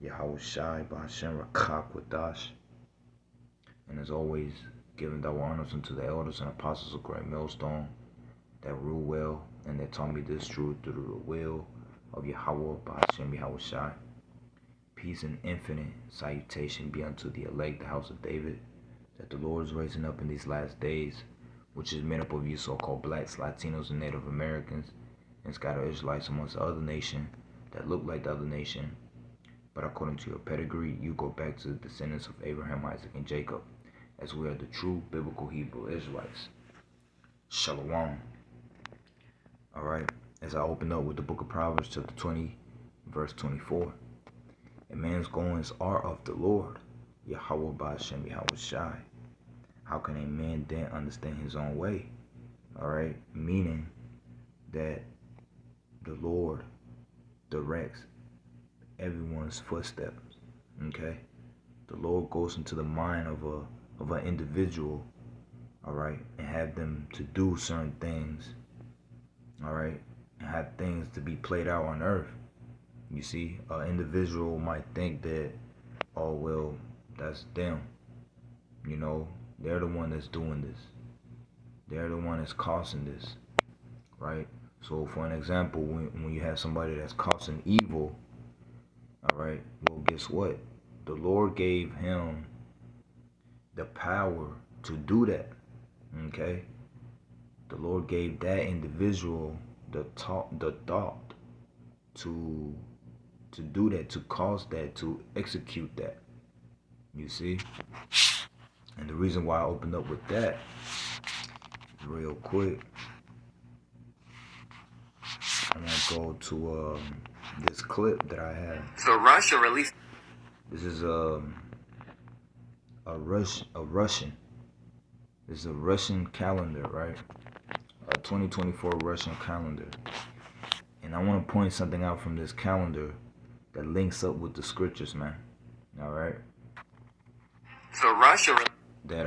Yahweh Shai Ba'Shem Rakak Wadash. And as always, giving thou honors unto the elders and apostles of Great Millstone that rule well and that taught me this truth through the will of Yahweh Ba'Shem Yahweh Shai. Peace and infinite salutation be unto the elect, the house of David, that the Lord is raising up in these last days, which is made up of you so-called blacks, Latinos, and Native Americans, and scattered Israelites amongst the other nation that look like the other nation. But according to your pedigree, you go back to the descendants of Abraham, Isaac, and Jacob, as we are the true biblical Hebrew Israelites. Shalom. Alright, as I open up with the book of Proverbs, chapter 20, verse 24. A man's goings are of the Lord, Yahweh Ba'Shem Yahweh Shai. How can a man then understand his own way? Alright, meaning that the Lord directs everyone's footsteps. Okay, the Lord goes into the mind of an individual, all right, and have them to do certain things, all right, and have things to be played out on earth. You see, an individual might think that, oh well, that's them, you know, they're the one that's doing this, they're the one that's causing this, right? So for an example, when you have somebody that's causing evil, all right, well, guess what? The Lord gave him the power to do that. Okay, the Lord gave that individual the thought to do that, to cause that, to execute that. You see, and the reason why I opened up with that, real quick, I'm gonna go to this clip that I have. So Russia released. This is a Russian. This is a Russian calendar, right? A 2024 Russian calendar. And I want to point something out from this calendar that links up with the scriptures, man. All right. So Russia. That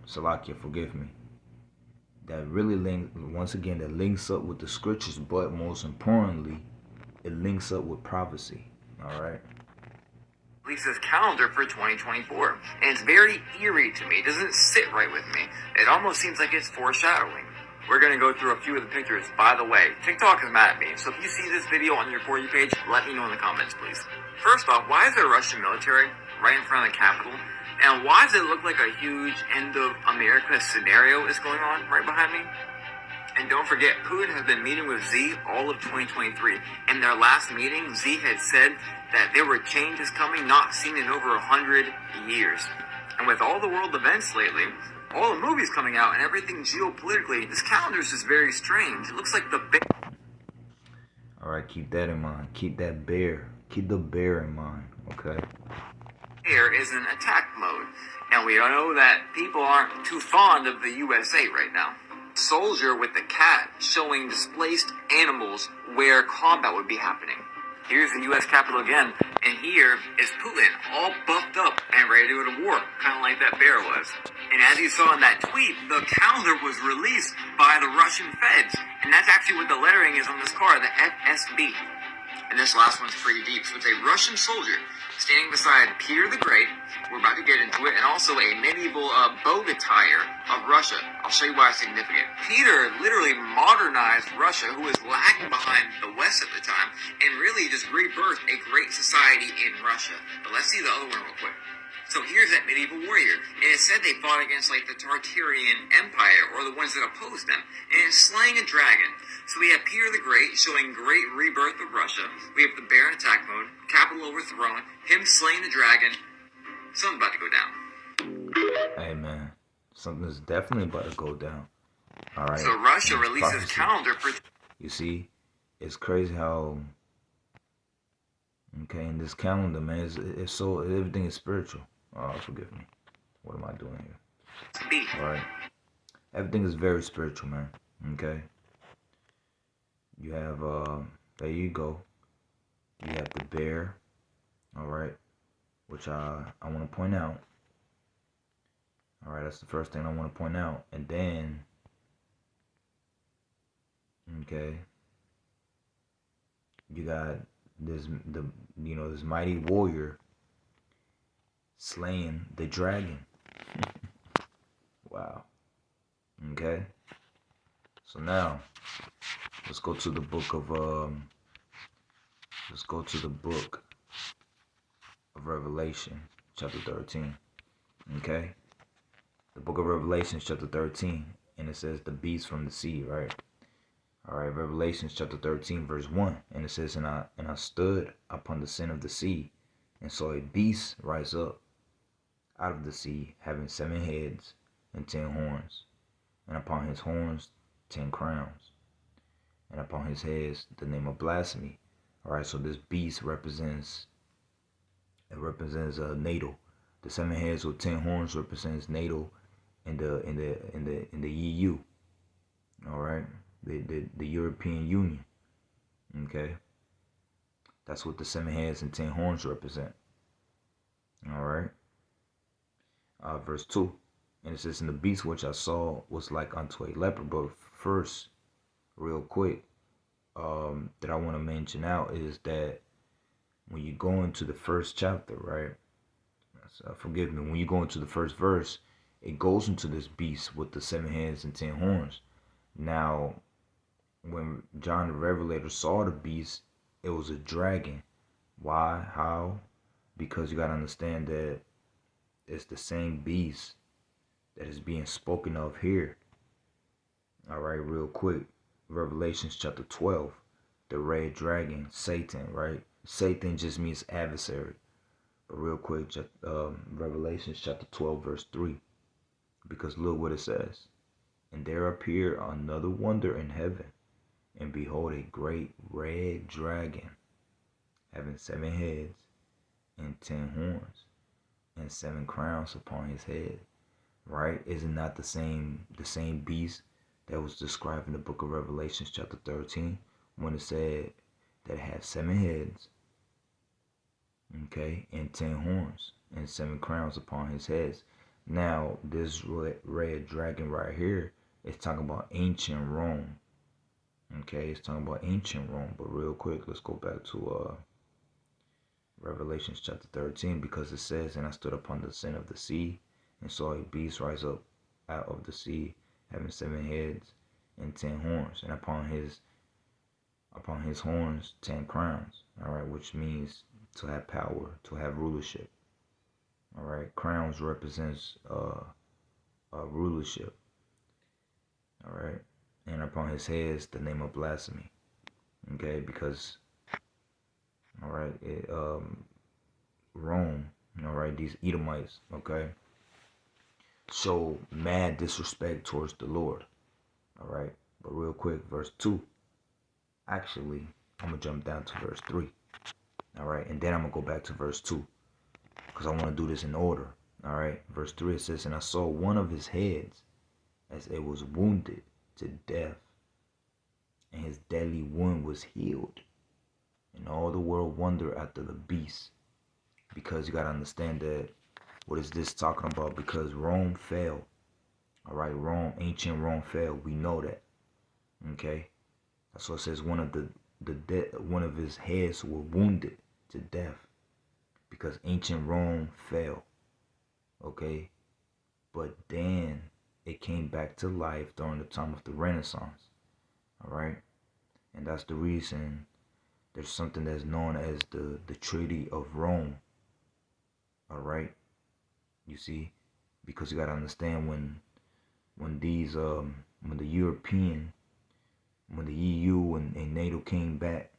Salakia, forgive me. That really that links up with the scriptures, but most importantly, it links up with prophecy. All right. Releases calendar for 2024, and it's very eerie to me. It doesn't sit right with me. It almost seems like it's foreshadowing. We're going to go through a few of the pictures. By the way, TikTok is mad at me, so if you see this video on your For You page, let me know in the comments, please. First off, why is there Russian military right in front of the Capitol? And why does it look like a huge end of America scenario is going on right behind me? And don't forget, Putin has been meeting with Z all of 2023. In their last meeting, Z had said that there were changes coming not seen in over 100 years. And with all the world events lately, all the movies coming out and everything geopolitically, this calendar is just very strange. It looks like the bear. Alright, keep that in mind. Keep the bear in mind, okay? Bear is in attack mode. And we all know that people aren't too fond of the USA right now. Soldier with the cat showing displaced animals where combat would be happening. Here's the U.S. Capitol again, and here is Putin all buffed up and ready to go to war, kind of like that bear was. And as you saw in that tweet, the calendar was released by the Russian feds, and that's actually what the lettering is on this car, the FSB. And this last one's pretty deep. So it's a Russian soldier standing beside Peter the Great. We're about to get into it. And also a medieval bow attire of Russia. I'll show you why it's significant. Peter literally modernized Russia, who was lagging behind the West at the time, and really just rebirthed a great society in Russia. But let's see the other one real quick. So here's that medieval warrior, and it said they fought against like the Tartarian Empire, or the ones that opposed them, and it's slaying a dragon. So we have Peter the Great showing great rebirth of Russia. We have the bear in attack mode, capital overthrown, him slaying the dragon. Something's about to go down. Hey man, something's definitely about to go down. All right. So Russia releases calendar for. You see, it's crazy how. Okay, in this calendar, man, it's so everything is spiritual. Oh, forgive me. What am I doing here? All right. Everything is very spiritual, man. Okay. You have, there you go. You have the bear. All right. Which I want to point out. All right. That's the first thing I want to point out. And then, okay, you got this mighty warrior slaying the dragon. Wow. Okay. So now let's go to the book of Revelation, chapter 13. Okay? The book of Revelation, chapter 13, and it says the beast from the sea, right? All right, Revelation chapter 13, verse 1, and it says, and I stood upon the sin of the sea, and saw a beast rise up out of the sea, having 7 heads and 10 horns, and upon his horns 10 crowns, and upon his heads the name of blasphemy. All right, so this beast represents NATO. The 7 heads with 10 horns represents NATO in the EU. All right, the European Union. Okay, that's what the 7 heads and 10 horns represent. All right. Verse 2, and it says, and the beast which I saw was like unto a leopard. But first, real quick, that I want to mention out is that when you go into the first chapter, right? Forgive me. When you go into the first verse, it goes into this beast with the 7 heads and 10 horns. Now, when John the Revelator saw the beast, it was a dragon. Why? How? Because you got to understand that it's the same beast that is being spoken of here. All right, real quick. Revelations chapter 12, the red dragon, Satan, right? Satan just means adversary. But real quick, Revelations chapter 12, verse 3. Because look what it says. And there appeared another wonder in heaven, and behold, a great red dragon, having 7 heads and 10 horns, and 7 crowns upon his head. Right? Is it not the same beast that was described in the book of Revelation chapter 13, when it said that it had 7 heads, okay, and 10 horns, and 7 crowns upon his heads? Now, this red dragon right here is talking about ancient Rome. Okay, it's talking about ancient Rome. But real quick, let's go back to Revelation chapter 13, because it says, and I stood upon the sin of the sea, and saw a beast rise up out of the sea, having 7 heads and 10 horns, and upon his horns 10 crowns. All right, which means to have power, to have rulership. All right, crowns represents rulership. All right, and upon his heads the name of blasphemy. Okay, because all right, Rome. All right, these Edomites. Okay, show mad disrespect towards the Lord. All right, but real quick, verse 2. Actually, I'm gonna jump down to verse 3. All right, and then I'm gonna go back to verse 2, because I want to do this in order. All right, verse 3, it says, and I saw one of his heads as it was wounded to death, and his deadly wound was healed, and all the world wondered after the beast. Because you got to understand that, what is this talking about? Because Rome fell. All right, ancient Rome fell. We know that. Okay, that's what it says. One of his heads were wounded to death, because ancient Rome fell. Okay, but then it came back to life during the time of the Renaissance. All right, and that's the reason there's something that's known as the Treaty of Rome. All right, you see, because you got to understand, when the EU and NATO came back,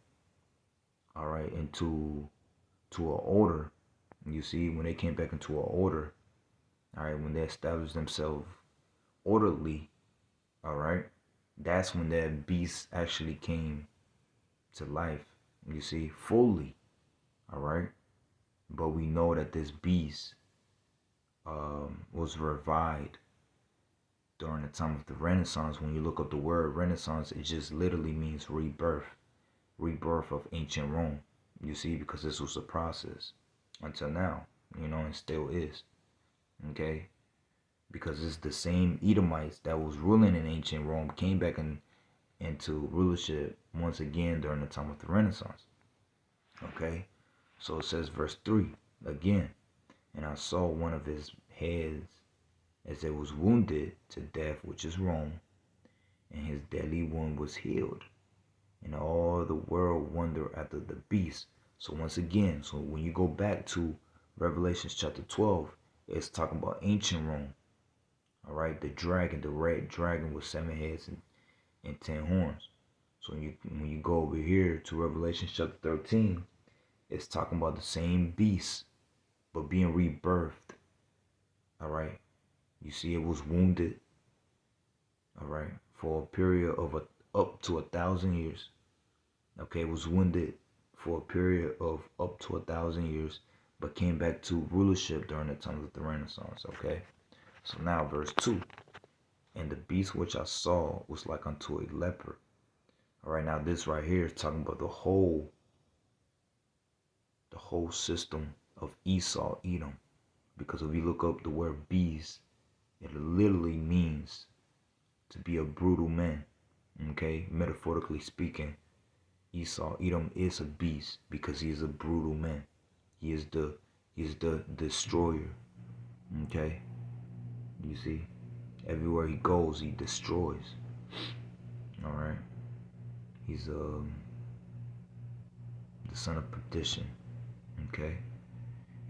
all right, into an order. You see, when they came back into an order, all right, when they established themselves orderly, all right, that's when that beast actually came to life. You see, fully, all right. But we know that this beast was revived during the time of the Renaissance. When you look up the word Renaissance, it just literally means rebirth of ancient Rome. You see, because this was a process until now, and still is. Okay, because it's the same Edomites that was ruling in ancient Rome came back into rulership once again during the time of the Renaissance. Okay, so it says verse 3 again, and I saw one of his heads as it was wounded to death, which is Rome, and his deadly wound was healed. And all the world wonder after the beast. So once again, so when you go back to Revelation chapter 12, it's talking about ancient Rome. All right, the dragon, the red dragon with 7 heads and 10 horns. So when you go over here to Revelation chapter 13, it's talking about the same beast, but being rebirthed. All right, you see, it was wounded. All right, for a period of up to 1,000 years. Okay, it was wounded for a period of up to 1,000 years, but came back to rulership during the time of the Renaissance. Okay, so now verse 2. And the beast which I saw was like unto a leopard. All right, now this right here is talking about the whole system of Esau, Edom. Because if you look up the word beast, it literally means to be a brutal man. Okay, metaphorically speaking, Esau, Edom is a beast because he is a brutal man. He is the destroyer. Okay, you see, everywhere he goes, he destroys. All right, he's the son of perdition. Okay,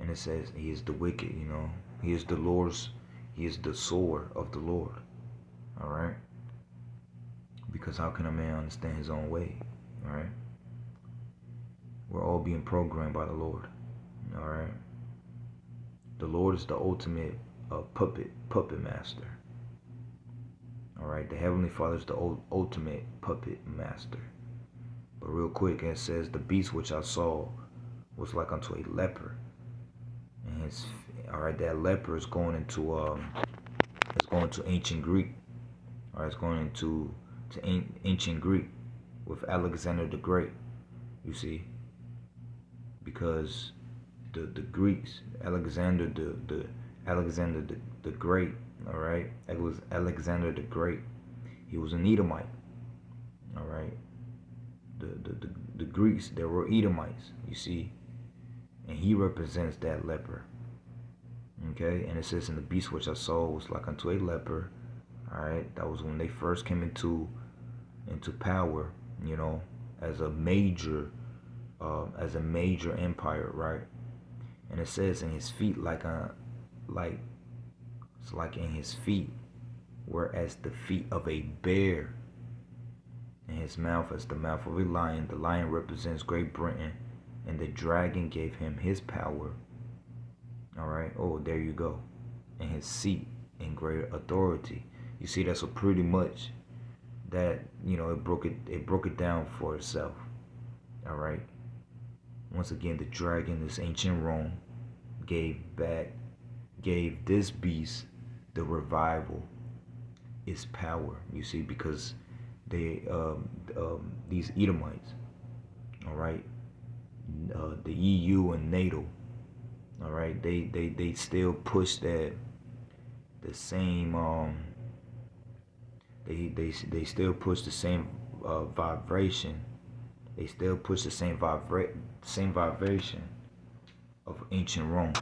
and it says he is the wicked. You know, he is the Lord's. He is the sword of the Lord. All right, because how can a man understand his own way? All right, we're all being programmed by the Lord. All right, the Lord is the ultimate puppet master. All right, the Heavenly Father is the ultimate puppet master. But real quick, it says the beast which I saw was like unto a leopard, and his all right, that leopard is going into ancient Greek. All right, it's going into ancient Greek with Alexander the Great. You see, because the Greeks, Alexander the Great. All right, it was Alexander the Great. He was an Edomite. All right, the Greeks, they were Edomites. You see, and he represents that leopard. Okay, and it says, and the beast which I saw was like unto a leopard. All right, that was when they first came into power. You know, as a major empire, right? And it says in his feet it's like in his feet, whereas the feet of a bear, and his mouth as the mouth of a lion. The lion represents Great Britain, and the dragon gave him his power. All right. Oh, there you go. And his seat in greater authority. You see, that's what pretty much that, you know, it broke it down for itself. All right. Once again, the dragon, this ancient Rome, gave this beast the revival, its power. You see, because they these Edomites, all right, the EU and NATO, all right, they still push the same they still push the same vibration. They still push the same vibration of ancient Rome,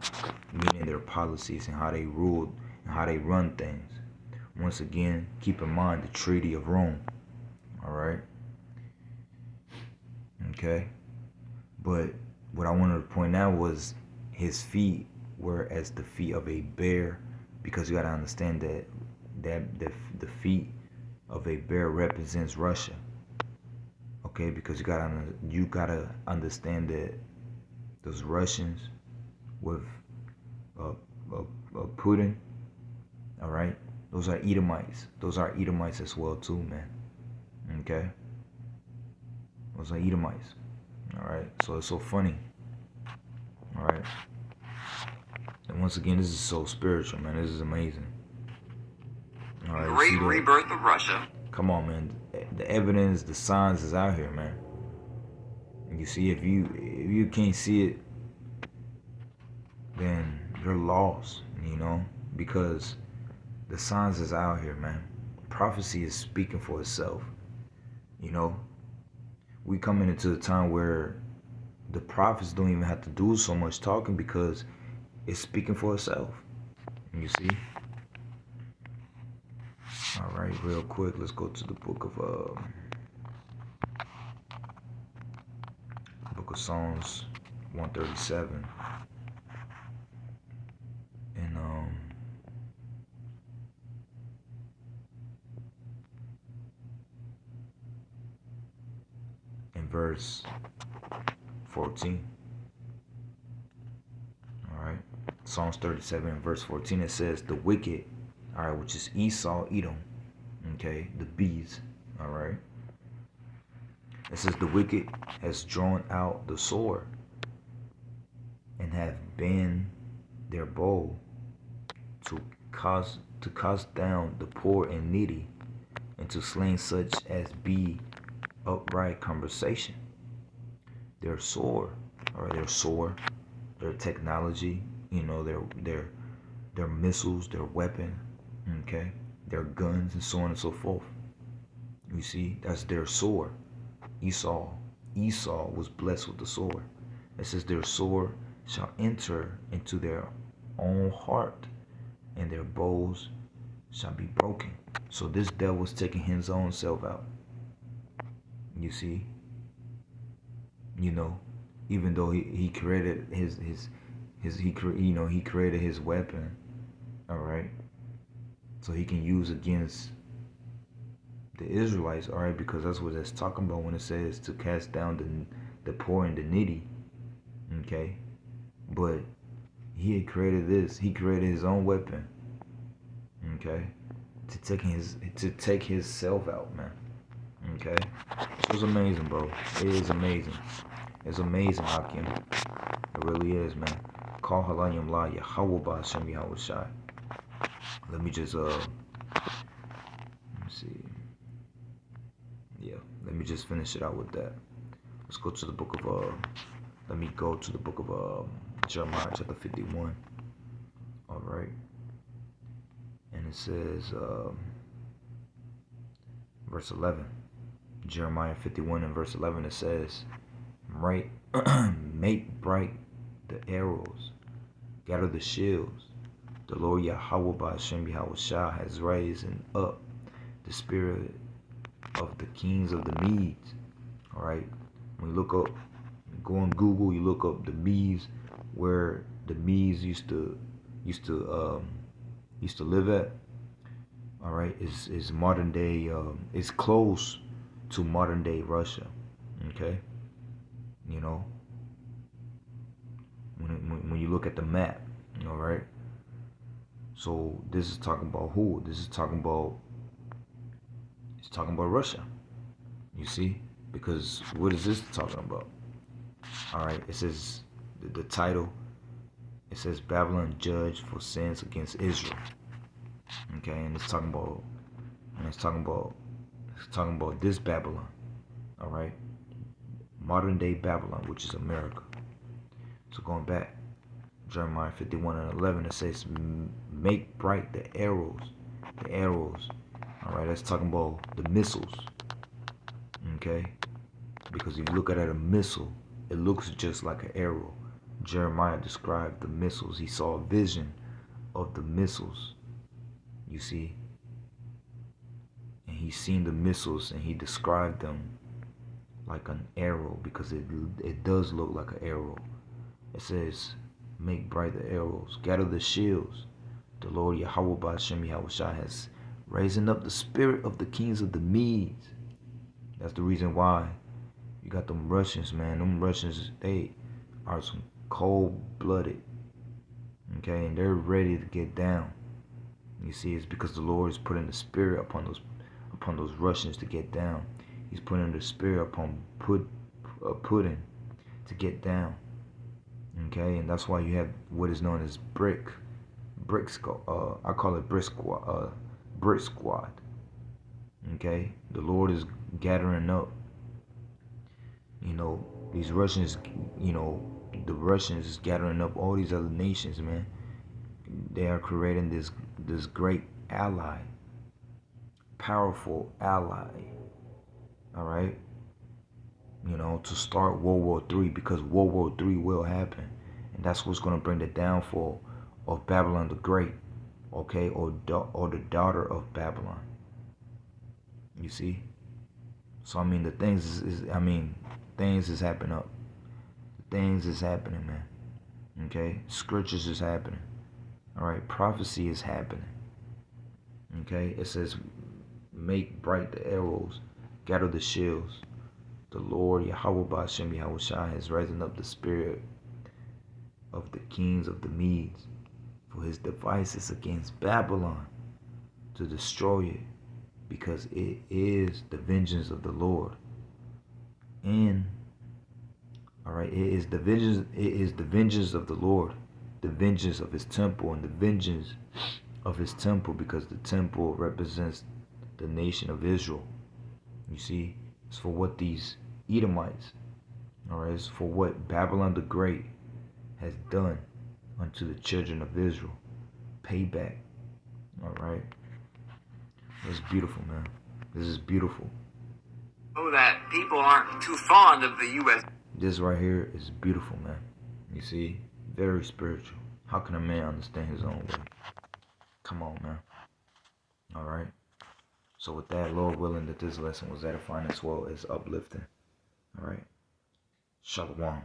meaning their policies and how they ruled and how they run things. Once again, keep in mind the Treaty of Rome. All right. Okay. But what I wanted to point out was his feet were as the feet of a bear, because you got to understand that the feet of a bear represents Russia. Okay, because you gotta understand that those Russians with Putin, all right, those are Edomites. Those are Edomites as well too, man. Okay, those are Edomites. All right, so it's so funny. All right, and once again, this is so spiritual, man. This is amazing. All right, great rebirth of Russia. Come on, man. The evidence, the signs is out here, man. You see, if you can't see it, then you're lost, you know, because the signs is out here, man. Prophecy is speaking for itself. You know, we coming into a time where the prophets don't even have to do so much talking because it's speaking for itself. You see? All right, real quick, let's go to the book of Psalms 137. And in verse 14. All right. Psalms 37 verse 14, it says, the wicked, all right, which is Esau, Edom, okay, the bees, all right. It says, the wicked has drawn out the sword and have bent their bow to cast down the poor and needy, and to slay such as be upright conversation. Their sword, or their technology, their missiles, their weapon, okay, their guns, and so on and so forth. You see, that's their sword. Esau was blessed with the sword. It says their sword shall enter into their own heart, and their bows shall be broken. So this devil was taking his own self out. You see, even though he created he created his weapon, all right, so he can use against the Israelites, all right, because that's what it's talking about when it says to cast down the poor and the needy, okay. But he had created this. He created his own weapon, okay, to take his self out, man. Okay, it was amazing, bro. It is amazing. It's amazing, Hakim. It really is, man. Call halayim la Yahweh Ba'ashem Yahweh Shai. Let me just let me see. Yeah, let me just finish it out with that. Let's go to the book of let me go to the book of Jeremiah chapter 51. All right. And it says verse 11. Jeremiah 51 and verse 11, it says, right, make bright the arrows, gather the shields. The Lord Yahweh Ba'ashem Yahweh Shah has raised up the spirit of the kings of the Medes. All right. When you look up, go on Google, you look up the Medes, where the Medes used to live at. All right, is modern day. It's close to modern day Russia. Okay, when you look at the map, all right. So this is talking about who? This is talking about. It's talking about Russia. You see, because what is this talking about? All right, it says the title. It says Babylon judged for sins against Israel. Okay, and it's talking about this Babylon. All right, modern day Babylon, which is America. So going back, Jeremiah 51 and 11, it says, make bright the arrows. The arrows. All right, that's talking about the missiles. Okay, because if you look at a missile, it looks just like an arrow. Jeremiah described the missiles. He saw a vision of the missiles. You see, and he seen the missiles, and he described them like an arrow, because it does look like an arrow. It says, make bright the arrows, gather the shields. The Lord Yahweh Ba'ashem Yahweh Shai has raising up the spirit of the kings of the Medes. That's the reason why you got them Russians, man. Them Russians, they are some cold-blooded, okay, and they're ready to get down. You see, it's because the Lord is putting the spirit upon those Russians to get down. He's putting the spirit upon Putin to get down. Okay, and that's why you have what is known as brick squad. I call it brick squad. Okay, the Lord is gathering up. These Russians. The Russians is gathering up all these other nations, man. They are creating this great ally, powerful ally. All right. you know, to start World War III, because World War III will happen. And that's what's going to bring the downfall of Babylon the Great, okay, or the daughter of Babylon. You see? So, I mean, the things things is happening up. Things is happening, man. Okay? Scriptures is happening. All right? Prophecy is happening. Okay? It says, make bright the arrows, gather the shields. The Lord Yahweh Ba'Shem Yahushua has risen up the spirit of the kings of the Medes for his devices against Babylon to destroy it, because it is the vengeance of the Lord. And all right, it is the vengeance of the Lord, the vengeance of his temple, and the vengeance of his temple, because the temple represents the nation of Israel. You see, it's for what these Edomites, all right, it's for what Babylon the Great has done unto the children of Israel. Payback. All right. It's beautiful, man. This is beautiful. Know that people aren't too fond of the U.S. This right here is beautiful, man. You see, very spiritual. How can a man understand his own way? Come on, man. All right. So with that, Lord willing, that this lesson was edifying as well as uplifting. All right. Shalom.